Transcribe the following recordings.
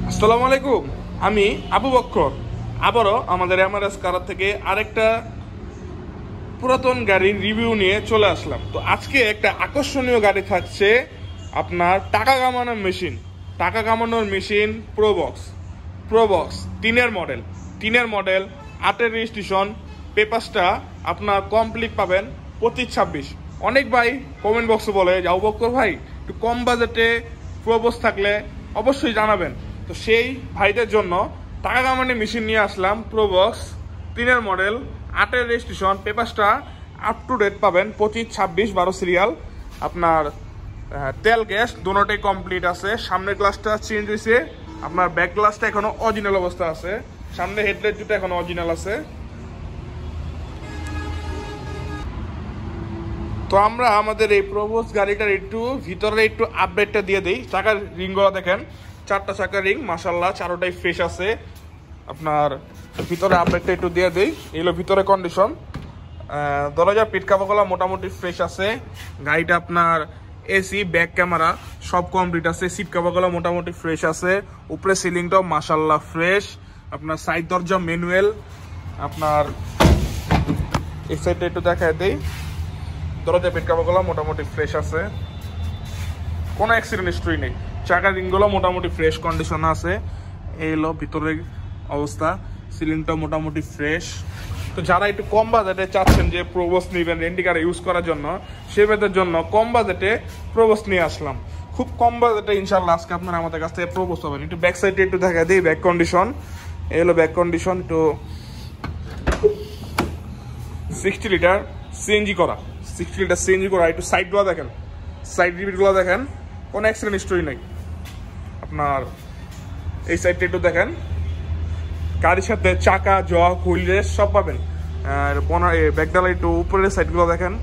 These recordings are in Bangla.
আসসালামু আলাইকুম। আমি আবু বক্কর আবারও আমাদের এমআরএস কার থেকে আরেকটা পুরাতন গাড়ির রিভিউ নিয়ে চলে আসলাম। তো আজকে একটা আকর্ষণীয় গাড়ি থাকছে, আপনার টাকা কামানোর মেশিন প্রোবক্স তিনের মডেল 8-এর রেজিস্ট্রেশন, পেপারসটা আপনার কমপ্লিট পাবেন 25-26। অনেক ভাই কমেন্ট বক্সে বলে যে আবু বক্কর ভাই একটু কম বাজেটে প্রোবক্স থাকলে অবশ্যই জানাবেন। তো সেই ভাইদের জন্য টাকা কামানোর মেশিন নিয়ে আসলাম। প্রোবক্স 3-এর মডেল, 8-এর রেজিস্ট্রেশন, পেপারসটা আপ টু ডেট পাবেন 25-26 12 সিরিয়াল। আপনার তেল গ্যাস দুটোটাই কমপ্লিট আছে। সামনের গ্লাসটা চেঞ্জ হয়েছে, আপনার ব্যাক গ্লাসটা এখনো অরিজিনাল অবস্থা আছে, সামনে হেডলাইট দুটো এখনো অরিজিনাল আছে। তো আমরা আমাদের এই প্রোবক্স গাড়িটার ভিতরে একটু আপডেটটা দিয়ে দিই। চাকার রিংগুলো দেখেন, 4টা চাকার রিং মাশাআল্লাহ, 4টাই ফ্রেশ আছে। আপনার ভিতরে আপডেটটা একটু দিয়ে দিই। এগুলো ভিতরে কন্ডিশন, দরজা পিট কাভারগুলো মোটামুটি ফ্রেশ আছে। গাড়িটা আপনার এসি, ব্যাক ক্যামেরা সব কমপ্লিট আছে। সিট কাভারগুলো মোটামুটি ফ্রেশ আছে। উপরে সিলিংটাও মাশাআল্লাহ ফ্রেশ। আপনার সাইড দরজা ম্যানুয়াল। আপনার এই সাইডটা একটু দেখায় দেই, দরজা পিট কাভারগুলো মোটামুটি ফ্রেশ আছে, কোনো অ্যাক্সিডেন্ট হিস্ট্রি নেই। চাকার রিংগুলো মোটামুটি ফ্রেশ কন্ডিশনে আছে। এই হলো ভিতরের অবস্থা, সিলিংটা মোটামুটি ফ্রেশ। তো যারা একটু কম বাজেটে চাচ্ছেন যে প্রোবক্স নেবেন রেন্টিকারে ইউজ করার জন্য, সেদের জন্য কম বাজেটে প্রোবক্স নিয়ে আসলাম। খুব কম বাজেটে ইনশাল্লাহ আজকে আপনারা আমাদের কাছ থেকে প্রোবক্স পাবেন। একটু ব্যাক সাইডে একটু দেখা দিই, ব্যাক কন্ডিশন। এই হলো ব্যাক কন্ডিশন, একটু 60 লিটার সিএনজি করা, 60 লিটার সিএনজি করা। একটু সাইডগুলো দেখেন, সাইড রিপিটগুলো দেখেন, কোনো অ্যাক্সিডেন্ট হিস্টরি নেই। আপনার এই সাইডটা একটু দেখেন, গাড়ির সাথে চাকা, জগ, হুইল রেস সব পাবেন। আর ব্যাকডালা একটু উপরের সাইডগুলো দেখেন,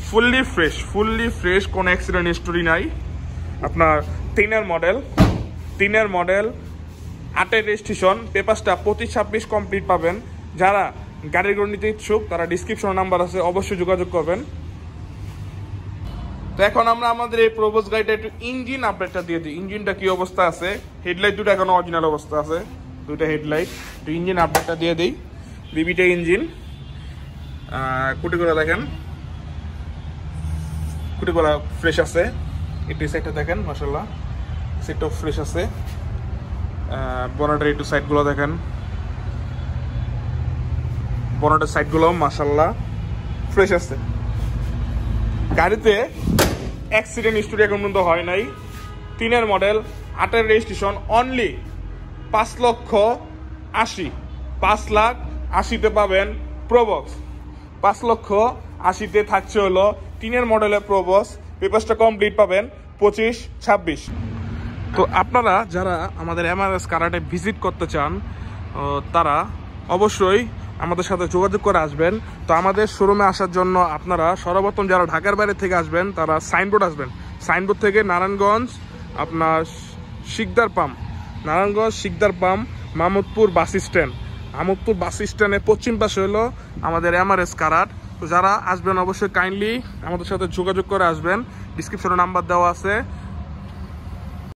ফুললি ফ্রেশ, কোনো অ্যাক্সিডেন্ট হিস্টরি নাই। আপনার 3-এর মডেল 8-এর রেজিস্ট্রেশন, পেপারসটা 25-26 কমপ্লিট পাবেন। যারা গাড়িগুলো নিতে ইচ্ছুক তারা ডিসক্রিপশন নাম্বার আছে, অবশ্যই যোগাযোগ করবেন। তো এখন আমরা আমাদের এই প্রোবক্স গাড়িটা একটু ইঞ্জিন আপডেটটা দিয়ে দিই। ইঞ্জিনটা কি অবস্থা আছে, হেডলাইট দুটো এখনো অরিজিনাল অবস্থা আছে, দুইটা হেডলাইট। তো ইঞ্জিন আপডেটটা দিয়ে দিই। বিবিটা ইঞ্জিন, কুটিগুলো দেখেন, কুটিগুলো ফ্রেশ আছে। একটু সাইডটা দেখেন মাশাআল্লাহ, সাইডটাও ফ্রেশ আছে। বনেটের একটু সাইডগুলো দেখেন, বনেটের সাইডগুলো মাশাআল্লাহ ফ্রেশ আছে। গাড়িতে অ্যাক্সিডেন্ট হিস্টোরি এখন পর্যন্ত হয় নাই। 3-এর মডেল, 8-এর রেজিস্ট্রেশন, অনলি 5,80,000 পাবেন প্রোবক্স। 5,80,000 থাকছে হলো 3-এর মডেলের প্রোবক্স। পেপারসটা কমপ্লিট পাবেন 25-26। তো আপনারা যারা আমাদের এমআরএস কারাটে ভিজিট করতে চান তারা অবশ্যই আমাদের সাথে যোগাযোগ করে আসবেন। তো আমাদের শোরুমে আসার জন্য আপনারা সর্বপ্রথম যারা ঢাকার বাইরে থেকে আসবেন তারা সাইনবোর্ড আসবেন। সাইনবোর্ড থেকে নারায়ণগঞ্জ, আপনার শিকদার পাম্প, মাহমুদপুর বাস স্ট্যান্ডের পশ্চিম পাশে হলো আমাদের এমআরএস কারাট। তো যারা আসবেন অবশ্যই কাইন্ডলি আমাদের সাথে যোগাযোগ করে আসবেন। ডিসক্রিপশনে নাম্বার দেওয়া আছে।